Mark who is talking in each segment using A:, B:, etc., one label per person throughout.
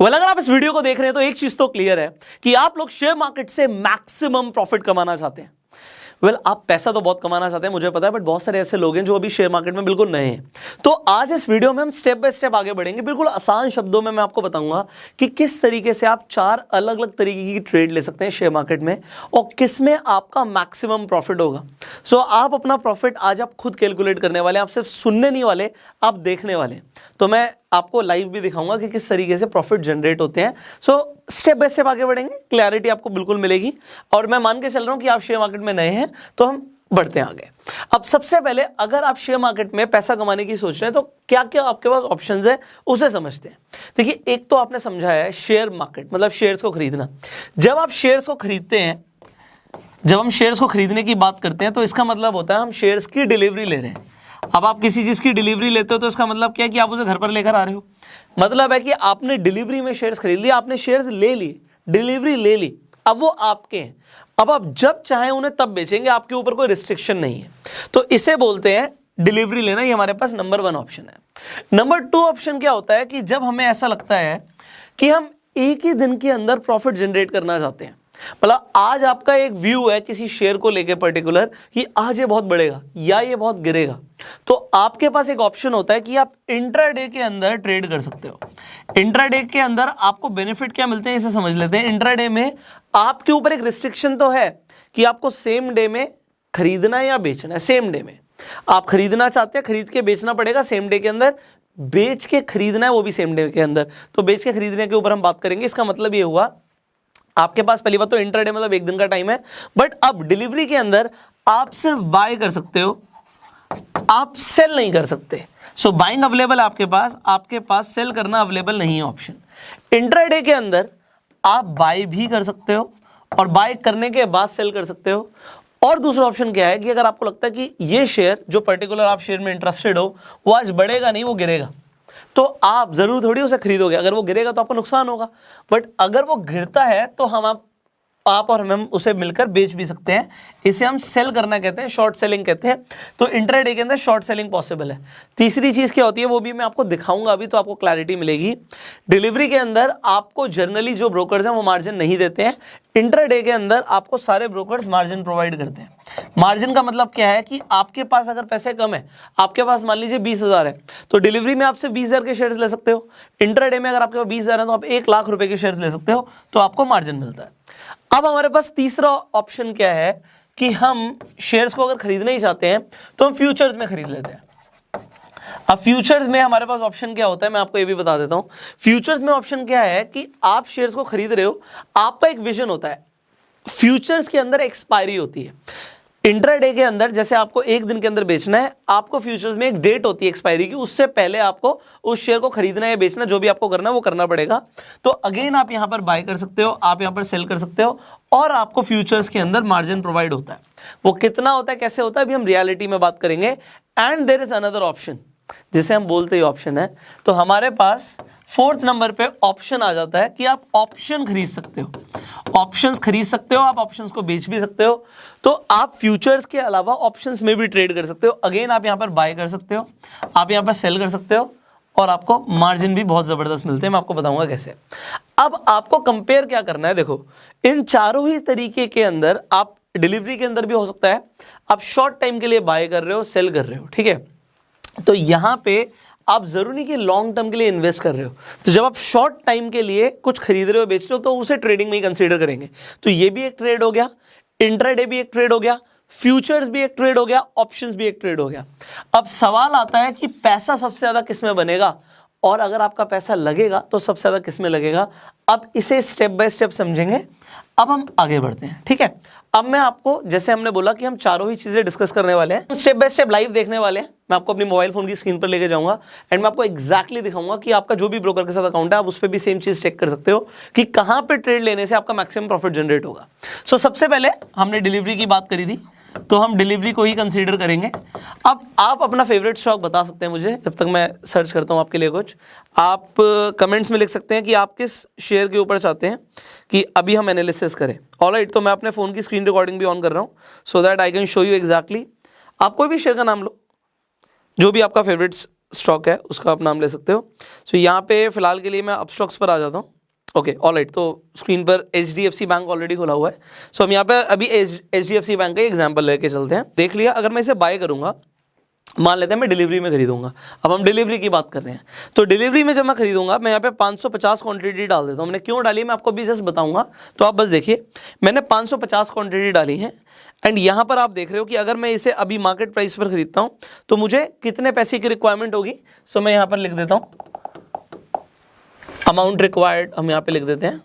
A: अगर आप इस वीडियो को देख रहे हैं तो एक चीज तो क्लियर है कि आप लोग शेयर मार्केट से मैक्सिमम प्रॉफिट कमाना चाहते हैं। आप पैसा तो बहुत कमाना चाहते हैं, मुझे पता है, बट बहुत सारे ऐसे लोग हैं जो अभी शेयर मार्केट में बिल्कुल नए हैं। तो आज इस वीडियो में हम स्टेप बाय स्टेप आगे बढ़ेंगे। बिल्कुल आसान शब्दों में मैं आपको बताऊंगा कि किस तरीके से आप 4 अलग अलग तरीके की ट्रेड ले सकते हैं शेयर मार्केट में और किस में आपका मैक्सिमम प्रॉफिट होगा। आप अपना प्रॉफिट आज आप खुद कैलकुलेट करने वाले हैं, आप सिर्फ सुनने नहीं वाले, आप देखने वाले। तो मैं आपको लाइव भी दिखाऊंगा कि किस तरीके से प्रॉफिट जनरेट होते हैं। स्टेप बाय स्टेप आगे बढ़ेंगे, क्लैरिटी आपको बिल्कुल मिलेगी। और मैं मान के चल रहा हूं कि आप शेयर मार्केट में नए हैं, तो हम बढ़ते हैं आगे। अब सबसे पहले अगर आप शेयर मार्केट में पैसा कमाने की सोच रहे हैं तो क्या क्या आपके पास ऑप्शंस है उसे समझते हैं। देखिए, एक तो आपने समझा है शेयर मार्केट मतलब शेयर्स को खरीदना। जब आप शेयर्स को खरीदते हैं, जब हम शेयर्स को खरीदने की बात करते हैं तो इसका मतलब होता है हम शेयर्स की डिलीवरी ले रहे हैं। अब आप किसी चीज की डिलीवरी लेते हो तो इसका मतलब क्या है कि आप उसे घर पर लेकर आ रहे हो। मतलब है कि आपने डिलीवरी में शेयर्स खरीद लिए, आपने शेयर्स ले लिए, डिलीवरी ले ली, अब वो आपके हैं। अब आप जब चाहें उन्हें तब बेचेंगे, आपके ऊपर कोई रिस्ट्रिक्शन नहीं है। तो इसे बोलते हैं डिलीवरी लेना। ये हमारे पास नंबर 1 ऑप्शन है। नंबर 2 ऑप्शन क्या होता है कि जब हमें ऐसा लगता है कि हम एक ही दिन के अंदर प्रॉफिट जनरेट करना चाहते हैं। मतलब आज आपका एक व्यू है किसी शेयर को लेकर पर्टिकुलर कि आज ये बहुत बढ़ेगा या ये बहुत गिरेगा, तो आपके पास एक ऑप्शन होता है कि आप इंट्राडे के अंदर ट्रेड कर सकते हो। इंट्राडे के अंदर आपको बेनिफिट क्या मिलते हैं इसे समझ लेते हैं। इंट्राडे में आपके ऊपर एक रिस्ट्रिक्शन तो है कि आपको सेम डे में खरीदना है या बेचना है। सेम डे में आप खरीदना चाहते हैं, खरीद के बेचना पड़ेगा सेम डे के अंदर, बेच के खरीदना है वो भी सेम डे के अंदर। तो बेच के खरीदने के ऊपर हम बात करेंगे। इसका मतलब ये हुआ आपके पास पहली बात तो इंट्राडे मतलब एक दिन का टाइम है, बट अब डिलीवरी के अंदर आप सिर्फ बाय कर सकते हो, आप सेल नहीं कर सकते। बाइंग अवेलेबल आपके पास सेल करना अवेलेबल नहीं है ऑप्शन। इंट्राडे के अंदर आप बाय भी कर सकते हो और बाय करने के बाद सेल कर सकते हो। और दूसरा ऑप्शन क्या है कि अगर आपको लगता है कि ये शेयर जो पर्टिकुलर आप शेयर में इंटरेस्टेड हो वो आज बढ़ेगा नहीं, वो गिरेगा, तो आप जरूर थोड़ी उसे खरीदोगे। अगर वो गिरेगा तो आपको नुकसान होगा, बट अगर वो गिरता है तो आप और हम उसे मिलकर बेच भी सकते हैं। इसे हम सेल करना कहते हैं, शॉर्ट सेलिंग कहते हैं। तो इंट्राडे के अंदर शॉर्ट सेलिंग पॉसिबल है। तीसरी चीज़ क्या होती है वो भी मैं आपको दिखाऊंगा अभी, तो आपको क्लैरिटी मिलेगी। डिलीवरी के अंदर आपको जनरली जो ब्रोकर्स हैं वो मार्जिन नहीं देते हैं। इंट्राडे के अंदर आपको सारे ब्रोकर्स मार्जिन प्रोवाइड करते हैं। मार्जिन का मतलब क्या है कि आपके पास अगर पैसे कम है, आपके पास मान लीजिए 20,000 है, तो डिलीवरी में आप सिर्फ 20,000 के शेयर्स ले सकते हो। इंट्राडे में अगर आपके पास 20,000 है तो आप 1,00,000 रुपए के शेयर्स ले सकते हो, तो आपको मार्जिन मिलता है। अब हमारे पास तीसरा ऑप्शन क्या है कि हम शेयर्स को अगर खरीदना ही चाहते हैं तो हम फ्यूचर्स में खरीद लेते हैं। अब फ्यूचर्स में हमारे पास ऑप्शन क्या होता है मैं आपको ये भी बता देता हूं। फ्यूचर्स में ऑप्शन क्या है कि आप शेयर्स को खरीद रहे हो, आपका एक विजन होता है। फ्यूचर्स के अंदर एक्सपायरी होती है। इंट्राडे के अंदर जैसे आपको एक दिन के अंदर बेचना है, आपको फ्यूचर्स में एक डेट होती है एक्सपायरी की, उससे पहले आपको उस शेयर को खरीदना या बेचना जो भी आपको करना है वो करना पड़ेगा। तो अगेन आप यहां पर बाय कर सकते हो, आप यहां पर सेल कर सकते हो और आपको फ्यूचर्स के अंदर मार्जिन प्रोवाइड होता है। वो कितना होता है, कैसे होता है, अभी हम रियलिटी में बात करेंगे। And there is another option जिसे हम बोलते ही ऑप्शन है। तो हमारे पास 4th नंबर पे ऑप्शन आ जाता है कि आप ऑप्शन खरीद सकते हो। ऑप्शंस खरीद सकते हो, आप ऑप्शंस को बेच भी सकते हो। तो आप फ्यूचर्स के अलावा ऑप्शंस में भी ट्रेड कर सकते हो। अगेन आप यहां पर बाय कर सकते हो, आप यहां पर सेल कर सकते हो और आपको मार्जिन भी बहुत जबरदस्त मिलते हैं। मैं आपको बताऊंगा कैसे। अब आपको कंपेयर क्या करना है, देखो इन चारों ही तरीके के अंदर आप डिलीवरी के अंदर भी हो सकता है, आप शॉर्ट टाइम के लिए बाय कर रहे हो, सेल कर रहे हो, ठीक है। तो यहां पे आप जरूरी नहीं कि लॉन्ग टर्म के लिए इन्वेस्ट कर रहे हो। तो जब आप शॉर्ट टाइम के लिए कुछ खरीद रहे हो, बेच रहे हो, तो उसे ट्रेडिंग में ही कंसीडर करेंगे। तो ये भी एक ट्रेड हो गया, इंट्राडे भी एक ट्रेड हो गया, फ्यूचर्स भी एक ट्रेड हो गया, ऑप्शंस भी एक ट्रेड हो गया। अब सवाल आता है कि पैसा सबसे ज्यादा किस में बनेगा, और अगर आपका पैसा लगेगा तो सबसे ज्यादा किस में लगेगा। अब इसे स्टेप बाय स्टेप समझेंगे। अब हम आगे बढ़ते हैं, ठीक है। अब मैं आपको, जैसे हमने बोला कि हम चारों ही चीजें डिस्कस करने वाले हैं, स्टेप बाय स्टेप लाइव देखने वाले हैं। मैं आपको अपनी मोबाइल फोन की स्क्रीन पर लेके जाऊंगा एंड मैं आपको एग्जैक्टली दिखाऊंगा कि आपका जो भी ब्रोकर के साथ अकाउंट है आप उस पर भी सेम चीज चेक कर सकते हो कि कहां पे ट्रेड लेने से आपका मैक्सिमम प्रॉफिट जनरेट होगा। सबसे पहले हमने डिलीवरी की बात करी थी, तो हम डिलीवरी को ही कंसीडर करेंगे। अब आप अपना फेवरेट स्टॉक बता सकते हैं मुझे, जब तक मैं सर्च करता हूं आपके लिए कुछ। आप कमेंट्स में लिख सकते हैं कि आप किस शेयर के ऊपर चाहते हैं कि अभी हम एनालिसिस करें। ऑलराइट, तो मैं अपने फ़ोन की स्क्रीन रिकॉर्डिंग भी ऑन कर रहा हूं so that I can show you exactly. आप कोई भी शेयर का नाम लो, जो भी आपका फेवरेट स्टॉक है उसका आप नाम ले सकते हो। सो यहाँ पे फिलहाल के लिए मैं अप स्टॉक्स पर आ जाता हूँ। ओके ऑलराइट, तो स्क्रीन पर HDFC बैंक ऑलरेडी खुला हुआ है। सो हम यहाँ पे अभी HDFC बैंक का एग्जांपल लेके चलते हैं। देख लिया, अगर मैं इसे बाय करूंगा, मान लेते हैं मैं डिलीवरी में खरीदूंगा, अब हम डिलीवरी की बात कर रहे हैं, तो डिलीवरी में जब मैं खरीदूंगा मैं यहाँ पे 550 क्वांटिटी डाल देता हूँ। मैंने क्यों डाली मैं आपको अभी जस्ट बताऊंगा, तो आप बस देखिए मैंने 550 क्वांटिटी डाली है। एंड यहाँ पर आप देख रहे हो कि अगर मैं इसे अभी मार्केट प्राइस पर खरीदता हूँ तो मुझे कितने पैसे की रिक्वायरमेंट होगी। सो मैं यहाँ पर लिख देता हूँ अमाउंट रिक्वायर्ड, हम यहाँ पे लिख देते हैं।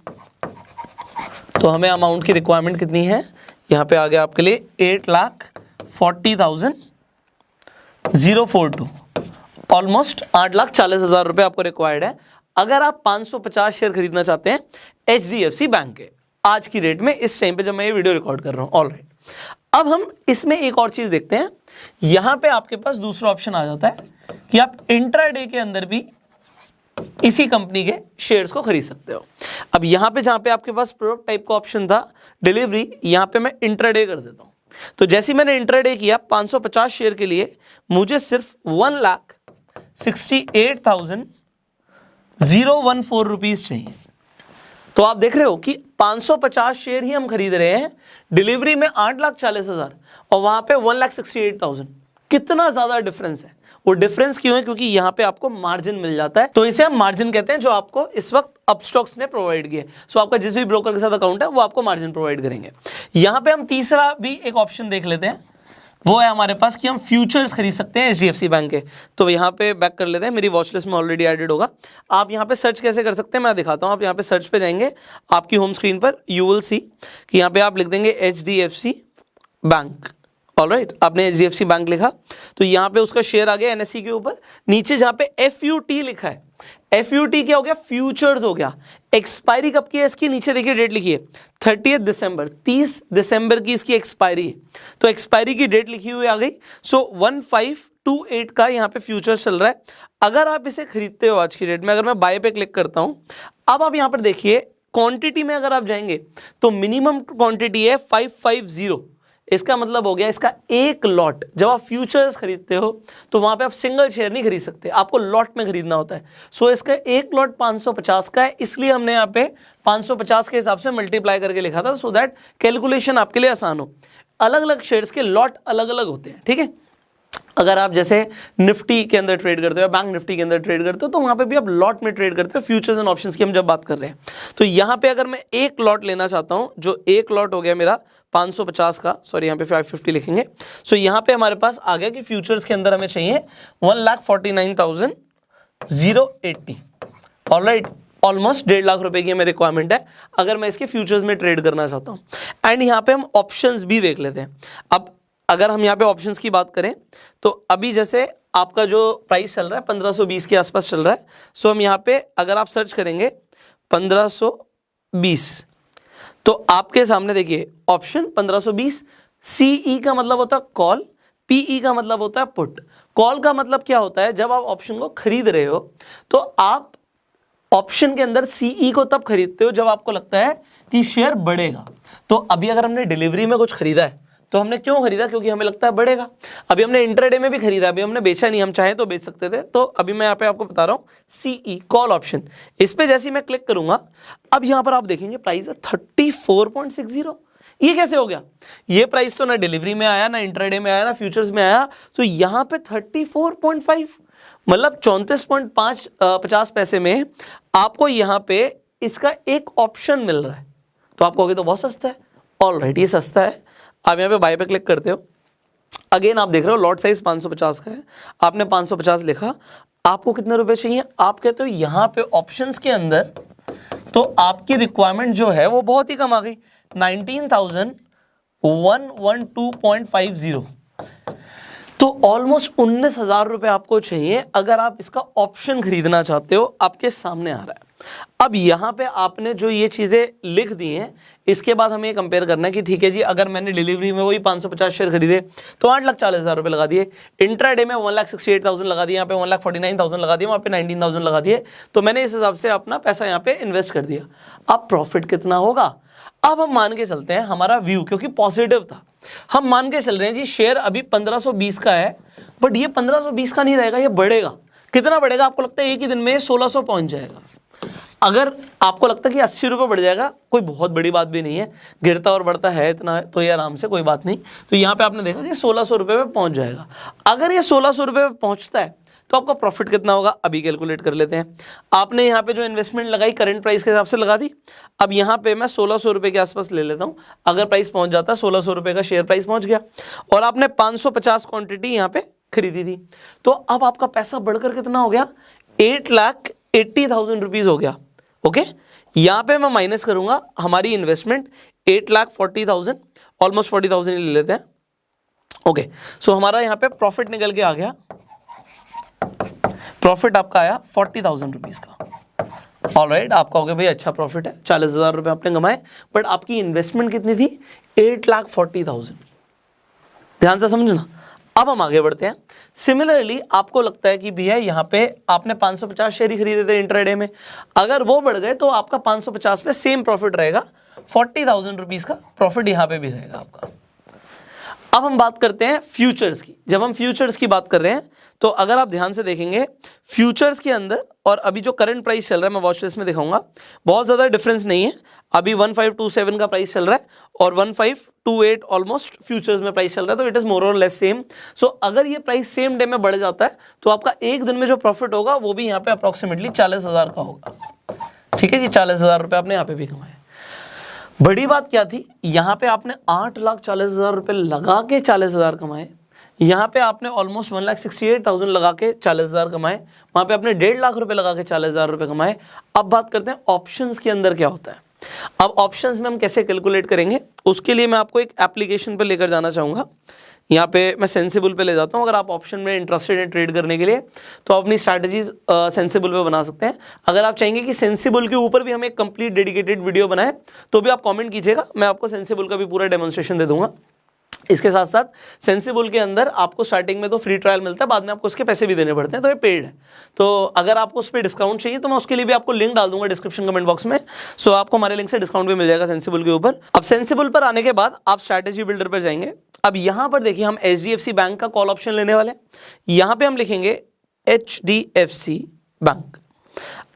A: तो हमें अमाउंट की रिक्वायरमेंट कितनी है, यहाँ पे आ गया आपके लिए 8,40,042, ऑलमोस्ट 8,40,000 रुपये आपको रिक्वायर्ड है अगर आप 550 शेयर खरीदना चाहते हैं HDFC बैंक के आज की रेट में, इस टाइम पे जब मैं ये वीडियो रिकॉर्ड कर रहा हूँ। ऑलराइट, अब हम इसमें एक और चीज देखते हैं। यहां पे आपके पास दूसरा ऑप्शन आ जाता है कि आप इंट्राडे के अंदर भी इसी कंपनी के शेयर्स को खरीद सकते हो। अब यहां पे जहां पे आपके पास प्रोडक्ट टाइप का ऑप्शन था डिलीवरी, यहां पे मैं इंट्राडे कर देता हूं। तो जैसे मैंने इंट्राडे किया 550 शेयर के लिए मुझे सिर्फ 1,68,014 रुपीज चाहिए। तो आप देख रहे हो कि 550 शेयर ही हम खरीद रहे हैं, डिलीवरी में 8,40,000 और वहां पे 1,68,000, कितना ज्यादा डिफरेंस है। वो डिफरेंस क्यों है, क्योंकि यहाँ पे आपको मार्जिन मिल जाता है, तो इसे हम मार्जिन कहते हैं जो आपको इस वक्त अपस्टॉक्स ने प्रोवाइड किया। सो आपका जिस भी ब्रोकर के साथ अकाउंट है वो आपको मार्जिन प्रोवाइड करेंगे। यहाँ पे हम तीसरा भी एक ऑप्शन देख लेते हैं, वो है हमारे पास कि हम फ्यूचर्स खरीद सकते हैं HDFC बैंक के। तो यहाँ पे बैक कर लेते हैं, मेरी वॉच लिस्ट में ऑलरेडी एडेड होगा। आप यहाँ पे सर्च कैसे कर सकते हैं मैं दिखाता हूँ। आप यहाँ पे सर्च पे जाएंगे, आपकी होम स्क्रीन पर यू विल सी कि यहाँ पे आप लिख देंगे HDFC बैंक। ऑलराइट, आपने HDFC बैंक लिखा तो यहाँ पे उसका शेयर आ गया NSE के ऊपर। नीचे जहाँ पे FUT लिखा है, FUT क्या हो गया, फ्यूचर्स हो गया। एक्सपायरी कब की है इसकी, नीचे देखिए डेट लिखी है 30 दिसंबर, 30 दिसंबर की इसकी एक्सपायरी है। तो एक्सपायरी की डेट लिखी हुई आ गई। सो 1528 का यहाँ पे फ्यूचर्स चल रहा है। अगर आप इसे खरीदते हो आज की डेट में, अगर मैं बाय पे क्लिक करता हूँ, अब आप यहाँ पर देखिए क्वांटिटी में अगर आप जाएंगे तो मिनिमम क्वांटिटी है 550। इसका मतलब हो गया इसका एक लॉट। जब आप फ्यूचर्स खरीदते हो तो वहां पे आप सिंगल शेयर नहीं खरीद सकते, आपको लॉट में खरीदना होता है। सो इसका एक लॉट 550 का है, इसलिए हमने यहाँ पे 550 के हिसाब से मल्टीप्लाई करके लिखा था, सो दैट कैलकुलेशन आपके लिए आसान हो। अलग अलग शेयर्स के लॉट अलग अलग होते हैं, ठीक है। अगर आप जैसे निफ्टी के अंदर ट्रेड करते हो, बैंक निफ्टी के अंदर ट्रेड करते हो, तो वहां पे भी आप लॉट में ट्रेड करते हो। फ्यूचर्स एंड ऑप्शंस की हम जब बात कर रहे हैं, तो यहां पे अगर मैं एक लॉट लेना चाहता हूं, जो एक लॉट हो गया मेरा 550 का, सॉरी यहाँ पे 550 लिखेंगे। सो यहाँ पे हमारे पास आ गया कि फ्यूचर्स के अंदर हमें चाहिए 1,49,080। ऑलराइट, ऑलमोस्ट 1.5 लाख रुपए की मेरी रिक्वायरमेंट है अगर मैं इसके फ्यूचर्स में ट्रेड करना चाहता हूँ। एंड यहाँ पे हम ऑप्शंस भी देख लेते हैं। अब अगर हम यहाँ पे ऑप्शंस की बात करें तो अभी जैसे आपका जो प्राइस चल रहा है 1520 के आसपास चल रहा है। सो हम यहाँ पे अगर आप सर्च करेंगे 1520, तो आपके सामने देखिए ऑप्शन 1520। CE का मतलब होता है कॉल, PE का मतलब होता है पुट। कॉल का मतलब क्या होता है, जब आप ऑप्शन को खरीद रहे हो तो आप ऑप्शन के अंदर CE को तब खरीदते हो जब आपको लगता है कि शेयर बढ़ेगा। तो अभी अगर हमने डिलीवरी में कुछ खरीदा है तो हमने क्यों खरीदा, क्योंकि हमें लगता है बढ़ेगा। अभी हमने इंट्राडे में भी खरीदा, अभी हमने बेचा नहीं, हम चाहे तो बेच सकते थे। तो अभी मैं यहाँ पे आपको बता रहा हूँ CE कॉल ऑप्शन, इस पे जैसे ही मैं क्लिक करूंगा, अब यहाँ पर आप देखेंगे प्राइस है 34.60। ये कैसे हो गया, ये प्राइस तो ना डिलीवरी में आया, ना इंट्राडे में आया, ना फ्यूचर्स में आया। तो यहाँ पे 34.5 मतलब 34.50 पैसे में आपको यहाँ पे इसका एक ऑप्शन मिल रहा है। तो आप कहोगे तो बहुत सस्ता है। ऑलराइट, ये सस्ता है। आप यहाँ पे बाय पे क्लिक करते हो, अगेन आप देख रहे हो लॉट साइज 550 का है, आपने 550 लिखा, आपको कितने रुपए चाहिए, आप कहते हो यहाँ पे ऑप्शंस के अंदर तो आपकी रिक्वायरमेंट जो है वो बहुत ही कम आ गई, 19,112.50। तो ऑलमोस्ट 19,000 रुपए आपको चाहिए अगर आप इसका ऑप्शन खरीदना चाहते हो। आपके सामने आ रहा है। अब यहाँ पे आपने जो ये चीजें लिख दी हैं, इसके बाद हमें कंपेयर करना है कि ठीक है जी, अगर मैंने डिलीवरी में वही 550 शेयर खरीदे तो 8,40,000 रुपए लगा दिए, इंट्राडे में 1,68,000 लगा दिए, यहाँ पे 1,49,000 लगा दिए, वहाँ पे 19,000 लगा दिए। तो मैंने इस हिसाब से अपना पैसा यहाँ पे इन्वेस्ट कर दिया। अब प्रॉफिट कितना होगा, अब हम मान के चलते हैं, हमारा व्यू क्योंकि पॉजिटिव था, हम मान के चल रहे हैं जी शेयर अभी 1520 का है, बट ये 1520 का नहीं रहेगा, ये बढ़ेगा। कितना बढ़ेगा? आपको लगता है एक ही दिन में 1600 पहुंच जाएगा। अगर आपको लगता है कि 80 रुपये बढ़ जाएगा, कोई बहुत बड़ी बात भी नहीं है, गिरता और बढ़ता है इतना है तो ये आराम से, कोई बात नहीं। तो यहाँ पे आपने देखा कि 1600 रुपये में पहुंच जाएगा। अगर ये 1600 रुपये में पहुंचता है तो आपका प्रॉफिट कितना होगा अभी कैलकुलेट कर लेते हैं। आपने यहाँ पे जो इन्वेस्टमेंट लगाई करंट प्राइस के हिसाब से लगा दी। अब यहाँ पे मैं 1600 रुपये के आसपास ले लेता हूँ। अगर प्राइस पहुंच जाता है 1600 रुपये का शेयर प्राइस पहुंच गया और आपने 550 क्वांटिटी यहाँ पे खरीदी थी, तो अब आपका पैसा बढ़कर कितना हो गया? 8,80,000 रुपीज़ हो गया। ओके, यहाँ पे मैं माइनस करूंगा हमारी इन्वेस्टमेंट 8,40,000, ऑलमोस्ट 40,000 ले लेते हैं। ओके, सो हमारा यहाँ पे प्रॉफिट निकल के आ गया। प्रॉफिट आपका आया 40,000 रुपीज़ का। ऑलराइट, आपका हो गया भाई अच्छा प्रॉफिट है, 40,000 रुपये आपने कमाए, बट आपकी इन्वेस्टमेंट कितनी थी? 8,40,000। ध्यान से समझना। अब हम आगे बढ़ते हैं। सिमिलरली आपको लगता है कि भैया यहाँ पे आपने 550 शेयर ही खरीदे थे इंट्राडे में, अगर वो बढ़ गए तो आपका 550 पे सेम प्रॉफिट रहेगा, 40,000 रुपीज़ का प्रॉफिट यहाँ पे भी रहेगा आपका। अब हम बात करते हैं फ्यूचर्स की। जब हम फ्यूचर्स की बात कर रहे हैं तो अगर आप ध्यान से देखेंगे फ्यूचर्स के अंदर और अभी जो करंट प्राइस चल रहा है, मैं वॉच लिस्ट में दिखाऊंगा, बहुत ज़्यादा डिफरेंस नहीं है। अभी 1527 का प्राइस चल रहा है और 1528 ऑलमोस्ट फ्यूचर्स में प्राइस चल रहा है, तो इट इज़ मोर और लेस सेम। सो अगर ये प्राइस सेम डे में बढ़ जाता है तो आपका एक दिन में जो प्रॉफिट होगा वो भी यहाँ पे अप्रॉक्सीमेटली 40,000 का होगा। ठीक है जी, 40,000 रुपये आपने यहाँ पे भी कमाए। बड़ी बात क्या थी? यहाँ पे आपने 8,40,000 रुपये लगा के 40,000 कमाए। यहाँ पे आपने ऑलमोस्ट 1,68,000 लगा के 40,000 कमाए। वहाँ पे आपने 1.5 लाख रुपए लगा के 40,000 रुपये कमाए। अब बात करते हैं ऑप्शंस के अंदर क्या होता है। अब ऑप्शंस में हम कैसे कैलकुलेट करेंगे, उसके लिए मैं आपको एक एप्लीकेशन पे लेकर जाना चाहूँगा। यहाँ पे मैं सेंसिबल पे ले जाता हूँ। अगर आप ऑप्शन में इंटरेस्टेड हैं ट्रेड करने के लिए तो आप अपनी स्ट्रैटेजीज सेंसिबल पे बना सकते हैं। अगर आप चाहेंगे कि सेंसिबल के ऊपर भी हम एक कंप्लीट डेडिकेटेड वीडियो बनाएं तो भी आप कमेंट कीजिएगा, मैं आपको सेंसिबल का भी पूरा डेमोन्स्ट्रेशन दे दूंगा। इसके साथ साथ सेंसिबल के अंदर आपको स्टार्टिंग में तो फ्री ट्रायल मिलता है, बाद में आपको उसके पैसे भी देने पड़ते हैं, तो ये पेड है। तो अगर आपको उस पर डिस्काउंट चाहिए तो मैं उसके लिए भी आपको लिंक डाल दूंगा डिस्क्रिप्शन कमेंट बॉक्स में। सो आपको हमारे लिंक से डिस्काउंट भी मिल जाएगा सेंसिबल के ऊपर। अब सेंसिबल पर आने के बाद आप स्ट्रैटेजी बिल्डर पर जाएंगे। अब यहाँ पर देखिए हम HDFC बैंक का कॉल ऑप्शन लेने वाले हैं। यहाँ पे हम लिखेंगे HDFC बैंक।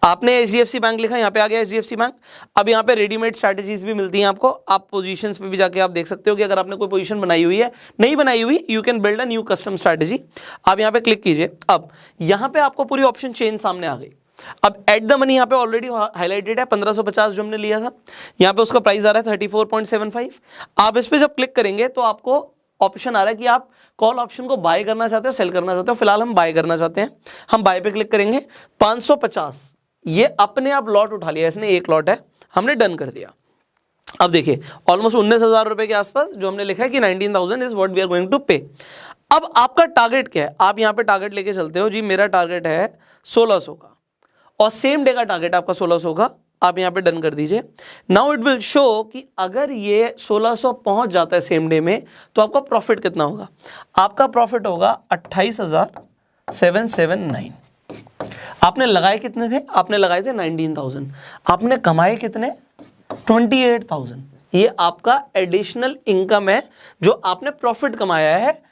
A: आपने HDFC बैंक लिखा, यहाँ पे आ गया HDFC बैंक। अब यहाँ पे रेडीमेड स्ट्रैटेजीज भी मिलती हैं आपको, आप पोजीशंस पे भी जाके आप देख सकते हो कि अगर आपने कोई पोजीशन बनाई हुई है, नहीं बनाई हुई, you can build a new custom strategy. आप यहाँ पे क्लिक कीजिए। अब यहाँ पे आपको पूरी ऑप्शन चेन सामने आ गई। अब एट द मनी यहाँ पे ऑलरेडी हाईलाइटेड है, 1550 जो हमने लिया था, यहाँ पे उसका प्राइस आ रहा है 34.75। आप इस पर जब क्लिक करेंगे तो आपको ऑप्शन आ रहा है कि आप कॉल ऑप्शन को बाय करना चाहते हो, सेल करना चाहते हो। फिलहाल हम बाय करना चाहते हैं, हम बाय पे क्लिक करेंगे। 550 ये अपने आप लॉट उठा लिया इसने, एक लॉट है, हमने डन कर दिया। अब देखिए ऑलमोस्ट 19,000 रुपए के आसपास जो हमने लिखा है कि 19,000 is what we are going to pay. अब आपका टारगेट क्या है? आप यहाँ पे टारगेट लेके चलते हो जी, मेरा टारगेट है 1600 का और सेम डे का टारगेट आपका 1600 का। आप यहाँ पे डन कर दीजिए। नाउ इट विल शो कि अगर ये 1600 पहुंच जाता है सेम डे में तो आपका प्रॉफिट कितना होगा। आपका प्रॉफिट होगा 28,779। आपने लगाए कितने थे? आपने लगाए थे 19,000। आपने कमाए कितने? 28,000। ये आपका एडिशनल इनकम है जो आपने प्रॉफिट कमाया है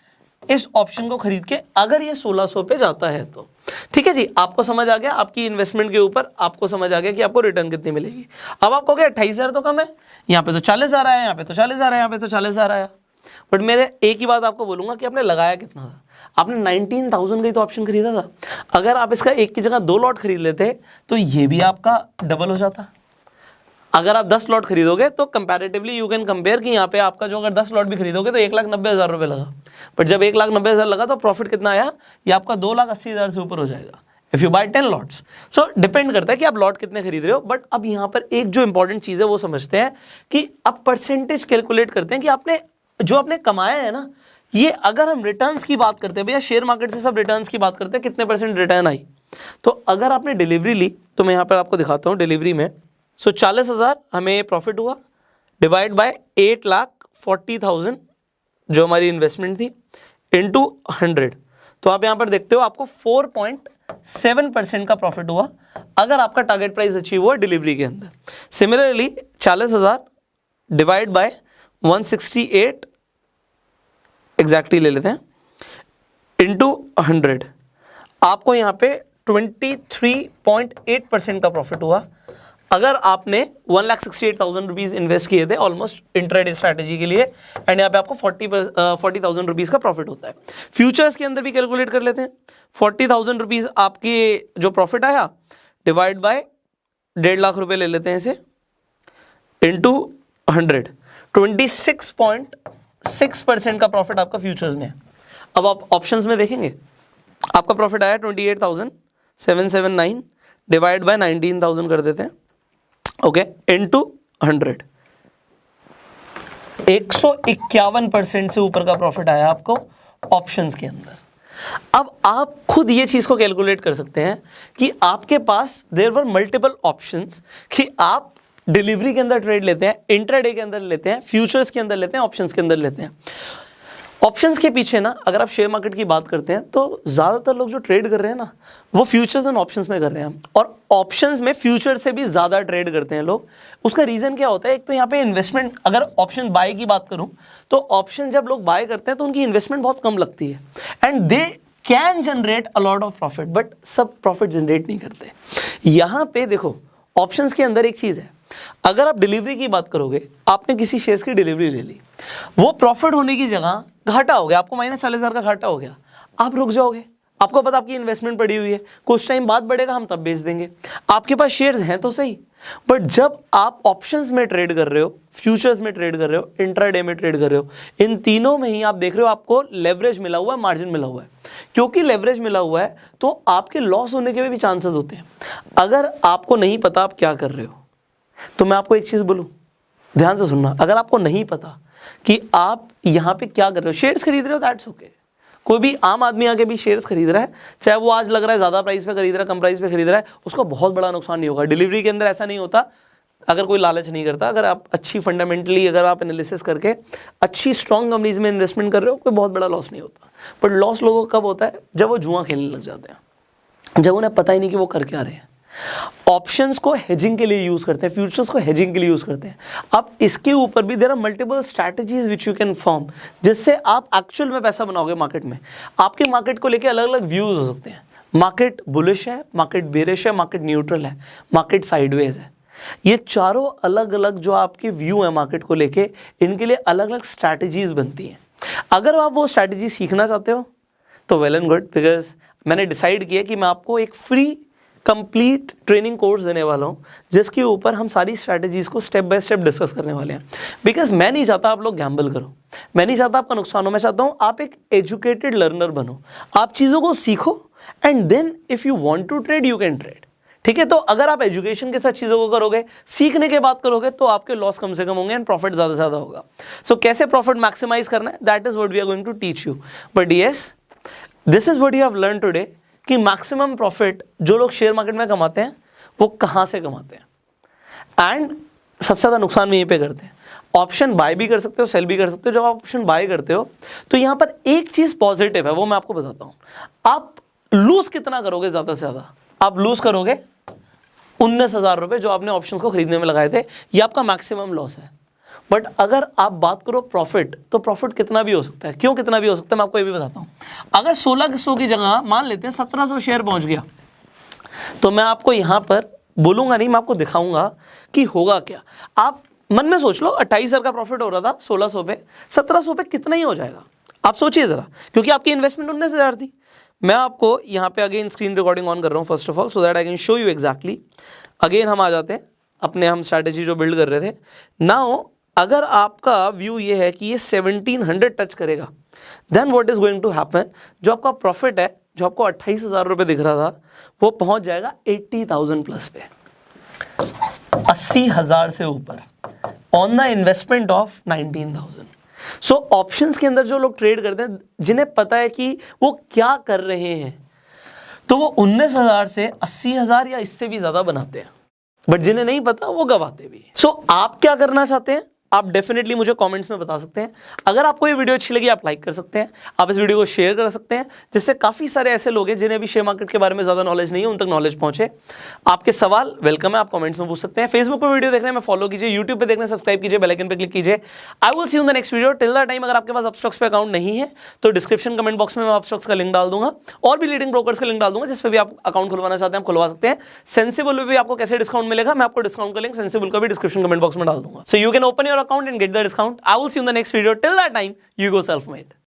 A: इस ऑप्शन को खरीद के, अगर ये 1600 पे जाता है तो। ठीक है जी, आपको समझ आ गया आपकी इन्वेस्टमेंट के ऊपर, आपको समझ आ गया कि आपको रिटर्न कितनी मिलेगी। अब आपको क्या 28,000 तो कम है, यहाँ पे तो 40,000 आया, यहाँ पे तो 40,000 आया, यहाँ पे तो 40,000 आया। बट मेरे एक ही बात आपको बोलूंगा कि आपने लगाया कितना था। आपने 19,000 का ही तो ऑप्शन खरीदा था। अगर आप इसका एक की जगह 2 लॉट खरीद लेते तो ये भी आपका डबल हो जाता। अगर आप 10 लॉट खरीदोगे तो कंपैरेटिवली यू कैन कंपेयर कि यहाँ पे आपका जो अगर 10 लॉट भी खरीदोगे तो 1,90,000 रुपये लगा, बट जब 1,90,000 लगा तो प्रॉफिट कितना आया? ये आपका 2,80,000 से ऊपर हो जाएगा if you buy 10 lots. So depend करता है कि आप लॉट कितने खरीद रहे हो। बट अब यहाँ पर एक जो इंपॉर्टेंट चीज़ है वो समझते हैं कि अब परसेंटेज कैलकुलेट करते हैं कि आपने जो आपने कमाया है ना, ये अगर हम रिटर्न्स की बात करते हैं, भैया शेयर मार्केट से सब रिटर्न्स की बात करते हैं, कितने परसेंट रिटर्न आई। तो अगर आपने डिलीवरी ली तो मैं यहाँ पर आपको दिखाता हूँ डिलीवरी में। सो 40,000 हमें प्रॉफिट हुआ, डिवाइड बाय 8,40,000 जो हमारी इन्वेस्टमेंट थी, इनटू 100। तो आप यहाँ पर देखते हो आपको 4.7% का प्रॉफिट हुआ अगर आपका टारगेट प्राइस अचीव हुआ डिलीवरी के अंदर। सिमिलरली 40,000 डिवाइड बाय 168 एग्जैक्टली ले लेते हैं, इनटू 100, आपको यहाँ पे 23.8% का प्रॉफिट हुआ अगर आपने 1,68,000 रुपीज इन्वेस्ट किए थे ऑलमोस्ट इंट्राडे स्ट्रैटेजी के लिए, एंड यहाँ पे आपको 40,000 रुपीज का प्रॉफिट होता है। फ्यूचर्स के अंदर भी कैलकुलेट कर लेते हैं। 40,000 रुपीज आपके जो प्रॉफिट आया डिवाइड बाय 1.5 लाख रुपए ले लेते हैं इसे, इंटू 100, 26.6% का प्रॉफिट आपका फ्यूचर्स में है। अब आप ऑप्शंस में देखेंगे, आपका प्रॉफिट आया 28,779 डिवाइड बाय 19,000 कर देते हैं, ओके, इनटू 100, 151% से ऊपर का प्रॉफिट आया आपको ऑप्शंस के अंदर। अब आप खुद ये चीज को कैलकुलेट कर सकते हैं कि आपके पास देयर वर मल्टीपल ऑप्शंस, कि आप डिलीवरी के अंदर ट्रेड लेते हैं, इंट्राडे के अंदर लेते हैं, फ्यूचर्स के अंदर लेते हैं, ऑप्शंस के अंदर लेते हैं। ऑप्शंस के पीछे ना अगर आप शेयर मार्केट की बात करते हैं तो ज़्यादातर लोग जो ट्रेड कर रहे हैं ना वो फ्यूचर्स एंड ऑप्शंस में कर रहे हैं, और ऑप्शंस में फ्यूचर से भी ज़्यादा ट्रेड करते हैं लोग। उसका रीज़न क्या होता है? एक तो यहाँ पे इन्वेस्टमेंट, अगर ऑप्शन बाय की बात करूँ तो ऑप्शन जब लोग बाय करते हैं तो उनकी इन्वेस्टमेंट बहुत कम लगती है, and they can generate a lot of profit, but सब प्रॉफिट जनरेट नहीं करते। यहाँ पे देखो ऑप्शंस के अंदर एक चीज़ है, अगर आप डिलीवरी की बात करोगे, आपने किसी शेयर्स की डिलीवरी ले ली, वो प्रॉफिट होने की जगह घाटा हो गया, आपको -40,000 का घाटा हो गया, आप रुक जाओगे, आपको पता आपकी इन्वेस्टमेंट पड़ी हुई है, कुछ टाइम बाद बढ़ेगा, हम तब बेच देंगे, आपके पास शेयर्स हैं तो सही। बट जब आप ऑप्शंस में ट्रेड कर रहे हो, फ्यूचर्स में ट्रेड कर रहे हो, इंट्राडे में ट्रेड कर रहे हो, इन तीनों में ही आप देख रहे हो आपको लेवरेज मिला हुआ है, मार्जिन मिला हुआ है। क्योंकि लेवरेज मिला हुआ है तो आपके लॉस होने के भी चांसेस होते हैं। अगर आपको नहीं पता आप क्या कर रहे हो, तो मैं आपको एक चीज़ बोलूं, ध्यान से सुनना, अगर आपको नहीं पता कि आप यहाँ पे क्या कर रहे हो, शेयर्स खरीद रहे हो, दैट्स ओके। कोई भी आम आदमी आके भी शेयर्स खरीद रहा है, चाहे वो आज लग रहा है ज़्यादा प्राइस पे खरीद रहा है, कम प्राइस पे खरीद रहा है, उसका बहुत बड़ा नुकसान नहीं होगा। डिलीवरी के अंदर ऐसा नहीं होता, अगर कोई लालच नहीं करता, अगर आप अच्छी फंडामेंटली अगर आप एनालिसिस करके अच्छी स्ट्रॉन्ग कंपनीज में इन्वेस्टमेंट कर रहे हो, कोई बहुत बड़ा लॉस नहीं होता। बट लॉस लोगों को कब होता है? जब वो जुआ खेलने लग जाते हैं, जब उन्हें पता ही नहीं कि वो कर क्या रहे हैं। ऑप्शंस को हेजिंग के लिए यूज करते हैं, फ्यूचर्स को हेजिंग के लिए यूज करते हैं। अब इसके ऊपर भी there are multiple strategies which you can form, जिससे आप एक्चुअल में पैसा बनाओगे मार्केट में। आपके मार्केट को लेके अलग अलग व्यूज हो सकते हैं, मार्केट बुलिश है, मार्केट बेरिश है, मार्केट न्यूट्रल है, मार्केट साइडवेज है। ये चारों अलग अलग जो आपके व्यू है मार्केट को लेके, इनके लिए अलग अलग स्ट्रैटेजीज बनती हैं। अगर आप वो स्ट्रैटेजी सीखना चाहते हो तो वेल एंड गुड, बिकॉज मैंने डिसाइड किया कि मैं आपको एक फ्री कंप्लीट ट्रेनिंग कोर्स देने वाला हूँ, जिसके ऊपर हम सारी स्ट्रैटेजीज को स्टेप बाय स्टेप डिस्कस करने वाले हैं। बिकॉज मैं नहीं चाहता आप लोग गैम्बल करो, मैं नहीं चाहता आपका नुकसान हो, मैं चाहता हूँ आप एक एजुकेटेड लर्नर बनो, आप चीज़ों को सीखो, and then if you want to trade you can trade. ठीक है, तो अगर आप एजुकेशन के साथ चीज़ों को करोगे, सीखने के बाद करोगे, तो आपके लॉस कम से कम होंगे एंड प्रॉफिट ज़्यादा से ज़्यादा होगा। सो कैसे प्रॉफिट मैक्सिमाइज करना है, that is what we are going to teach you. But yes, this is what you have learn today, कि मैक्सिमम प्रॉफिट जो लोग शेयर मार्केट में कमाते हैं वो कहाँ से कमाते हैं, एंड सबसे ज़्यादा नुकसान भी यहीं पे करते हैं। ऑप्शन बाय भी कर सकते हो, सेल भी कर सकते हो। जब आप ऑप्शन बाय करते हो तो यहाँ पर एक चीज़ पॉजिटिव है, वो मैं आपको बताता हूँ। आप लूज कितना करोगे? ज़्यादा से ज़्यादा आप लूज करोगे 19,000 रुपये जो आपने ऑप्शंस को खरीदने में लगाए थे, ये आपका मैक्सिमम लॉस है। बट अगर आप बात करो प्रॉफिट, तो प्रॉफिट कितना भी हो सकता है। क्यों कितना भी हो सकता है, मैं आपको ये भी बताता हूँ। अगर 1600 की जगह मान लेते हैं 1700 शेयर पहुंच गया, तो मैं आपको यहाँ पर बोलूँगा नहीं, मैं आपको दिखाऊंगा कि होगा क्या। आप मन में सोच लो, 28,000 का प्रॉफिट हो रहा था 1600 पे, 1700 पे कितना ही हो जाएगा, आप सोचिए ज़रा, क्योंकि आपकी इन्वेस्टमेंट 19,000 थी। मैं आपको यहाँ पे अगेन स्क्रीन रिकॉर्डिंग ऑन कर रहा हूँ first of all, so that I can show you exactly. Again हम आ जाते हैं अपने, हम स्ट्रैटेजी जो बिल्ड कर रहे थे। नाउ अगर आपका व्यू ये है कि ये 1700 टच करेगा, then what is going to happen, जो आपका प्रॉफिट है, जो आपको 28,000 रुपये दिख रहा था, वो पहुंच जाएगा 80,000 प्लस पे, 80,000 से ऊपर, on the investment of 19,000। So options के अंदर जो लोग ट्रेड करते हैं, जिन्हें पता है कि वो क्या कर रहे हैं, तो वो 19,000 से 80,000 या इससे भी ज्यादा बनाते हैं। बट जिन्हें नहीं पता वो गवाते भी। सो आप क्या करना चाहते हैं? आप डेफिनेटली मुझे कमेंट्स में बता सकते हैं। अगर आपको ये वीडियो अच्छी लगी आप लाइक कर सकते हैं, आप इस वीडियो को शेयर कर सकते हैं, जिससे काफ़ी सारे ऐसे लोग हैं जिन्हें अभी शेयर मार्केट के बारे में ज़्यादा नॉलेज नहीं है, उन तक नॉलेज पहुंचे। आपके सवाल वेलकम है, आप कमेंट्स में पूछ सकते हैं। फेसबुक पर वीडियो देखने में फॉलो कीजिए, यूट्यूब पे देखने सब्सक्राइब कीजिए, बेल आइकन पे क्लिक कीजिए। I will see you in the next video. Till the time अगर आपके पास अपस्टॉक्स पे अकाउंट नहीं है तो डिस्क्रिप्शन कमेंट बॉक्स में मैं अपस्टॉक्स का लिंक डाल दूंगा और भी लीडिंग ब्रोकर्स का लिंक डाल दूंगा, जिस पे भी आप अकाउंट खुलवाना चाहते हैं आप खुलवा सकते हैं। सेंसिबल में भी आपको कैसे डिस्काउंट मिलेगा, मैं आपको डिस्काउंट का लिंक सेंसिबल का भी डिस्क्रिप्शन कमेंट बॉक्स में डाल दूंगा। So you can open your account and get the discount. I will see you in the next video. Till that time you go self made.